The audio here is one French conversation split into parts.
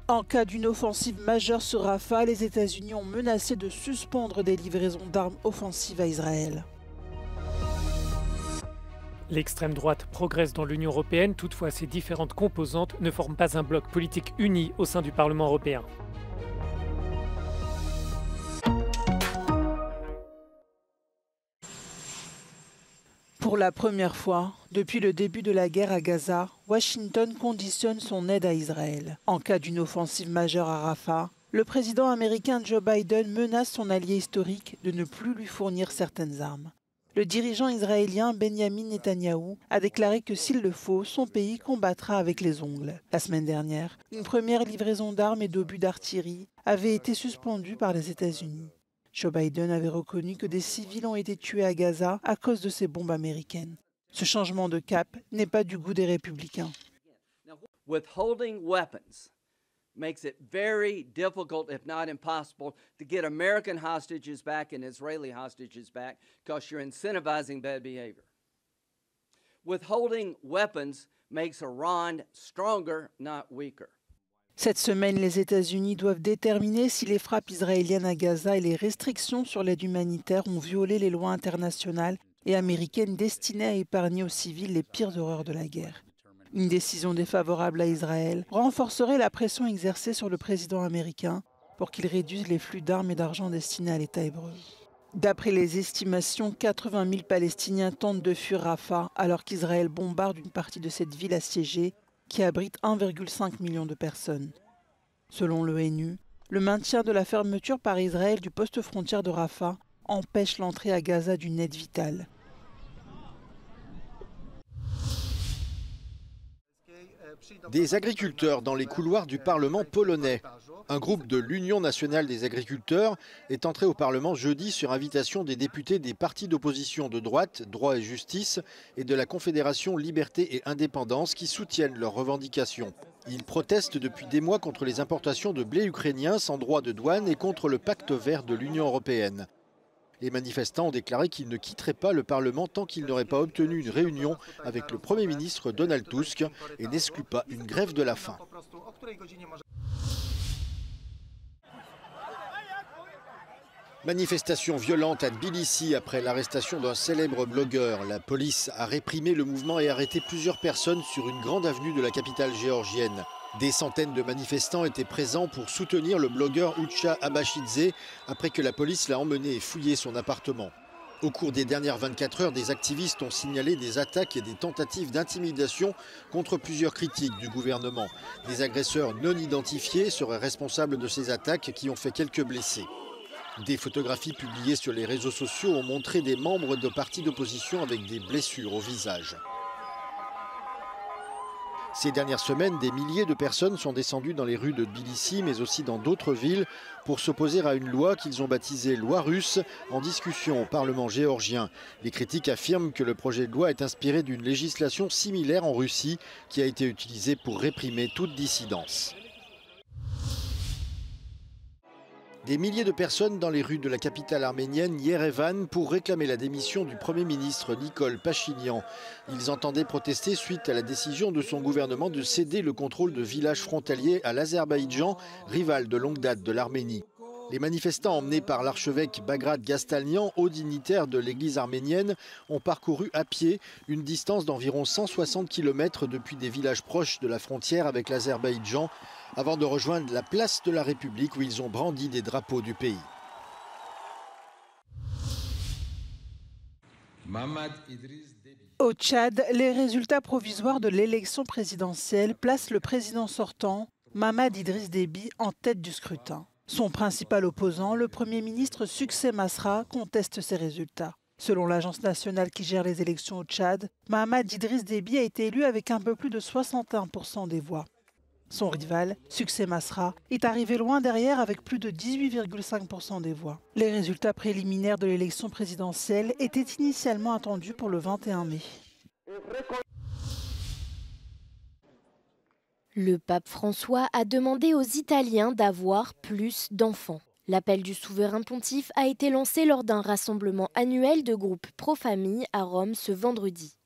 En cas d'une offensive majeure sur Rafah, les États-Unis ont menacé de suspendre des livraisons d'armes offensives à Israël. L'extrême droite progresse dans l'Union européenne, toutefois ces différentes composantes ne forment pas un bloc politique uni au sein du Parlement européen. Pour la première fois, depuis le début de la guerre à Gaza, Washington conditionne son aide à Israël. En cas d'une offensive majeure à Rafah, le président américain Joe Biden menace son allié historique de ne plus lui fournir certaines armes. Le dirigeant israélien Benjamin Netanyahou a déclaré que s'il le faut, son pays combattra avec les ongles. La semaine dernière, une première livraison d'armes et d'obus d'artillerie avait été suspendue par les États-Unis. Joe Biden avait reconnu que des civils ont été tués à Gaza à cause de ces bombes américaines. Ce changement de cap n'est pas du goût des républicains. Withholding weapons makes it very difficult, if not impossible, to get American hostages back and Israeli hostages back because you're incentivizing bad behavior. Withholding weapons makes Iran stronger, not weaker. Cette semaine, les États-Unis doivent déterminer si les frappes israéliennes à Gaza et les restrictions sur l'aide humanitaire ont violé les lois internationales et américaines destinées à épargner aux civils les pires horreurs de la guerre. Une décision défavorable à Israël renforcerait la pression exercée sur le président américain pour qu'il réduise les flux d'armes et d'argent destinés à l'État hébreu. D'après les estimations, 80 000 Palestiniens tentent de fuir Rafah alors qu'Israël bombarde une partie de cette ville assiégée qui abrite 1,5 million de personnes. Selon l'ONU, le maintien de la fermeture par Israël du poste frontière de Rafah empêche l'entrée à Gaza d'une aide vitale. Des agriculteurs dans les couloirs du Parlement polonais. Un groupe de l'Union nationale des agriculteurs est entré au Parlement jeudi sur invitation des députés des partis d'opposition de droite, Droit et Justice, et de la Confédération Liberté et Indépendance qui soutiennent leurs revendications. Ils protestent depuis des mois contre les importations de blé ukrainien sans droit de douane et contre le pacte vert de l'Union européenne. Les manifestants ont déclaré qu'ils ne quitteraient pas le Parlement tant qu'ils n'auraient pas obtenu une réunion avec le Premier ministre Donald Tusk et n'excluent pas une grève de la faim. Manifestation violente à Tbilissi après l'arrestation d'un célèbre blogueur. La police a réprimé le mouvement et arrêté plusieurs personnes sur une grande avenue de la capitale géorgienne. Des centaines de manifestants étaient présents pour soutenir le blogueur Ucha Abashidze après que la police l'a emmené et fouillé son appartement. Au cours des dernières 24 heures, des activistes ont signalé des attaques et des tentatives d'intimidation contre plusieurs critiques du gouvernement. Des agresseurs non identifiés seraient responsables de ces attaques qui ont fait quelques blessés. Des photographies publiées sur les réseaux sociaux ont montré des membres de partis d'opposition avec des blessures au visage. Ces dernières semaines, des milliers de personnes sont descendues dans les rues de Tbilissi, mais aussi dans d'autres villes, pour s'opposer à une loi qu'ils ont baptisée loi russe, en discussion au Parlement géorgien. Les critiques affirment que le projet de loi est inspiré d'une législation similaire en Russie, qui a été utilisée pour réprimer toute dissidence. Des milliers de personnes dans les rues de la capitale arménienne, Yerevan, pour réclamer la démission du Premier ministre Nikol Pachinian. Ils entendaient protester suite à la décision de son gouvernement de céder le contrôle de villages frontaliers à l'Azerbaïdjan, rival de longue date de l'Arménie. Les manifestants emmenés par l'archevêque Bagrat Gastalian, haut dignitaire de l'église arménienne, ont parcouru à pied une distance d'environ 160 km depuis des villages proches de la frontière avec l'Azerbaïdjan, avant de rejoindre la place de la République où ils ont brandi des drapeaux du pays. Au Tchad, les résultats provisoires de l'élection présidentielle placent le président sortant, Mahamat Idriss Déby, en tête du scrutin. Son principal opposant, le Premier ministre Succès Masra, conteste ces résultats. Selon l'agence nationale qui gère les élections au Tchad, Mahamat Idriss Déby a été élu avec un peu plus de 61% des voix. Son rival, Succès Masra, est arrivé loin derrière avec plus de 18,5% des voix. Les résultats préliminaires de l'élection présidentielle étaient initialement attendus pour le 21 mai. Le pape François a demandé aux Italiens d'avoir plus d'enfants. L'appel du souverain pontife a été lancé lors d'un rassemblement annuel de groupes pro-famille à Rome ce vendredi.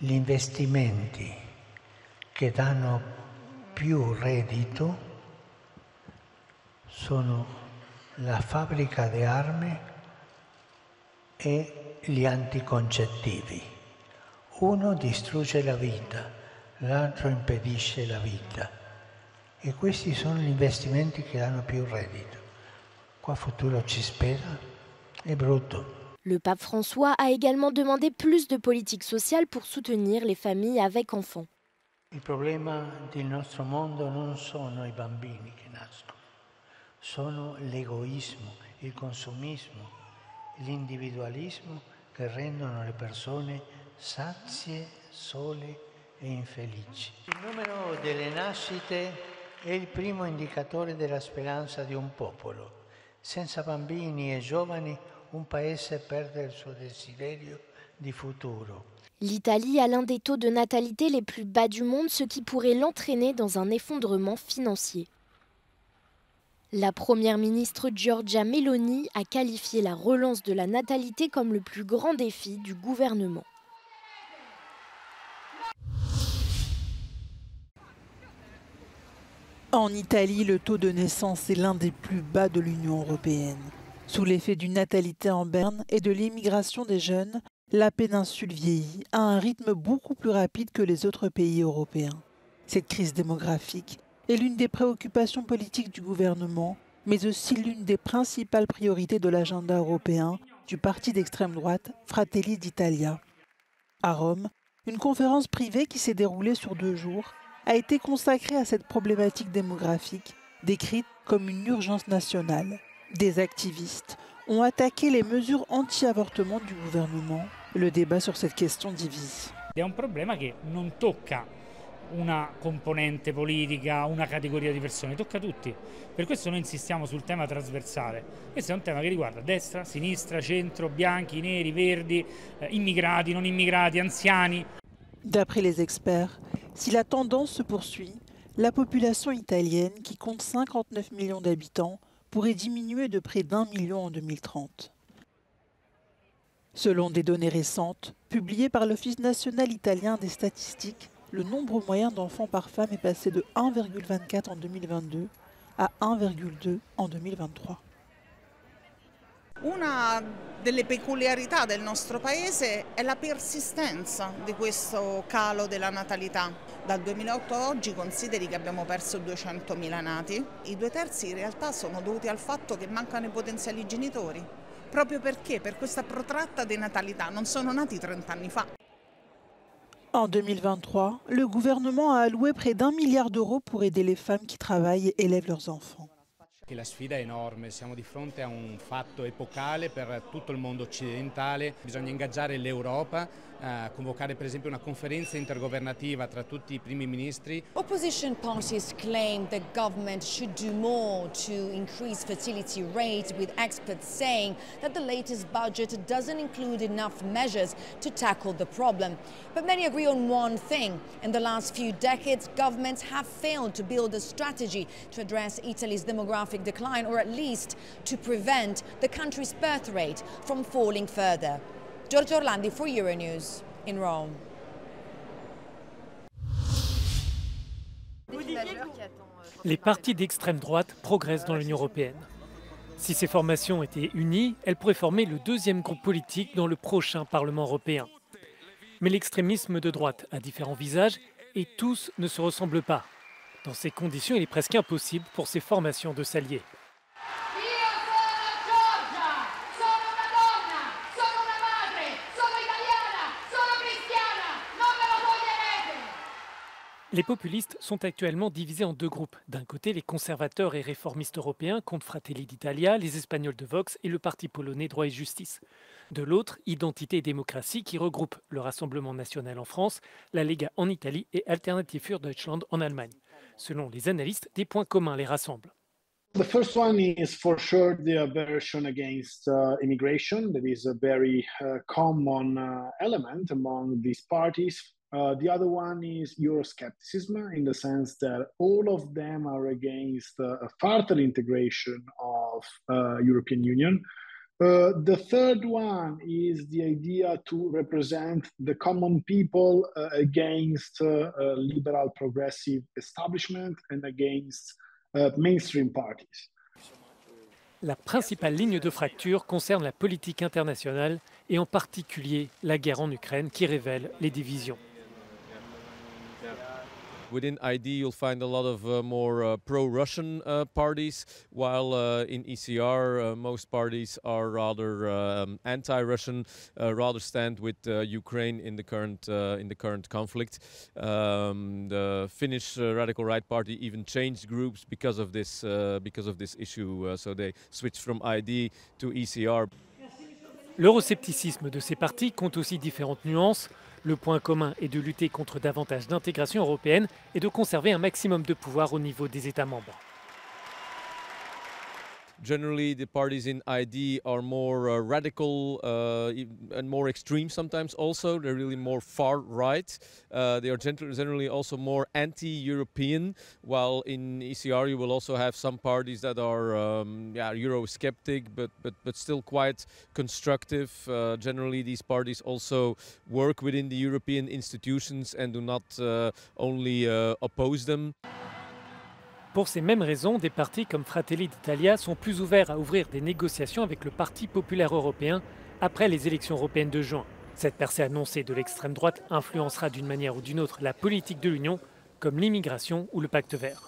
Gli investimenti che danno più reddito sono la fabbrica di armi e gli anticoncettivi. Uno distrugge la vita, l'altro impedisce la vita. E questi sono gli investimenti che danno più reddito. Qua futuro ci spera, è brutto. Le pape François a également demandé plus de politique sociale pour soutenir les familles avec enfants. Il problema del nostro mondo non sono i bambini che nascono, sono l'egoismo, il consumismo, l'individualismo che rendono le persone sazie, sole e infelici. Il numero delle nascite è il primo indicatore della speranza di un popolo. Senza bambini e giovani un paese perde il suo desiderio di futuro. L'Italie a l'un des taux de natalité les plus bas du monde, ce qui pourrait l'entraîner dans un effondrement financier. La première ministre Giorgia Meloni a qualifié la relance de la natalité comme le plus grand défi du gouvernement. En Italie, le taux de naissance est l'un des plus bas de l'Union européenne. Sous l'effet d'une natalité en berne et de l'immigration des jeunes, la péninsule vieillit à un rythme beaucoup plus rapide que les autres pays européens. Cette crise démographique est l'une des préoccupations politiques du gouvernement, mais aussi l'une des principales priorités de l'agenda européen du parti d'extrême droite Fratelli d'Italia. À Rome, une conférence privée qui s'est déroulée sur 2 jours a été consacrée à cette problématique démographique, décrite comme une urgence nationale. Des activistes ont attaqué les mesures anti-avortement du gouvernement. Le débat sur cette question divise. È un problema che non tocca una componente politica, una categoria di persone, tocca tutti. Per questo noi insistiamo sul tema trasversale. Questo è un tema che riguarda destra, sinistra, centro, bianchi, neri, verdi, immigrati, non immigrati, anziani. D'après les experts, si la tendance se poursuit, la population italienne, qui compte 59 millions d'habitants, pourrait diminuer de près d'1 million en 2030. Selon des données récentes, publiées par l'Office national italien des statistiques, le nombre moyen d'enfants par femme est passé de 1,24 en 2022 à 1,2 en 2023. Una delle peculiarità del nostro paese è la persistenza di questo calo della natalità. Dal 2008 a oggi consideri che abbiamo perso 200.000 nati. I 2/3 in realtà sono dovuti al fatto che mancano i potenziali genitori. Proprio perché per questa protratta denatalità non sono nati 30 anni fa. En 2023, le gouvernement a alloué près d'1 milliard d'euros pour aider les femmes qui travaillent et élèvent leurs enfants. La sfida è enorme, siamo di fronte a un fatto epocale per tutto il mondo occidentale, bisogna ingaggiare l'Europa, convocare per esempio una conferenza intergovernativa tra tutti i primi ministri. Opposition parties claim the government should do more to increase fertility rates, with experts saying that the latest budget doesn't include enough measures to tackle the problem. But many agree on one thing. In the last few decades, governments have failed to build a strategy to address Italy's demographic decline, or at least to prevent the country's birth rate from falling further. Giorgio Orlandi for Euronews in Rome. Les partis d'extrême droite progressent dans l'Union européenne. Si ces formations étaient unies, elles pourraient former le deuxième groupe politique dans le prochain Parlement européen. Mais l'extrémisme de droite a différents visages et tous ne se ressemblent pas. Dans ces conditions, il est presque impossible pour ces formations de s'allier. Les populistes sont actuellement divisés en 2 groupes. D'un côté, les conservateurs et réformistes européens contre Fratelli d'Italia, les Espagnols de Vox et le parti polonais Droit et Justice. De l'autre, Identité et démocratie qui regroupe le Rassemblement national en France, la Lega en Italie et Alternative für Deutschland en Allemagne. Selon les analystes, des points communs les rassemblent. The first one is for sure the aversion against immigration. That is a very common element among these parties. The other one is Euroscepticism, in the sense that all of them are against a further integration of European Union. The third one is the idea to represent the common people against liberal progressive establishment and against mainstream parties. La principale ligne de fracture concerne la politique internationale et en particulier la guerre en Ukraine qui révèle les divisions. Within ID, you'll find a lot of more pro-Russian parties, while in ECR, most parties are rather anti-Russian, rather stand with Ukraine in the current conflict. The Finnish Radical Right Party even changed groups because of this issue, so they switched from ID to ECR. L'euroscepticisme de ces partis compte aussi différentes nuances. Le point commun est de lutter contre davantage d'intégration européenne et de conserver un maximum de pouvoir au niveau des États membres. Generally, the parties in ID are more radical and more extreme sometimes also. They're really more far right. They are generally also more anti-European, while in ECR you will also have some parties that are Eurosceptic but still quite constructive. Generally, these parties also work within the European institutions and do not only oppose them. Pour ces mêmes raisons, des partis comme Fratelli d'Italia sont plus ouverts à ouvrir des négociations avec le Parti populaire européen après les élections européennes de juin. Cette percée annoncée de l'extrême droite influencera d'une manière ou d'une autre la politique de l'Union, comme l'immigration ou le pacte vert.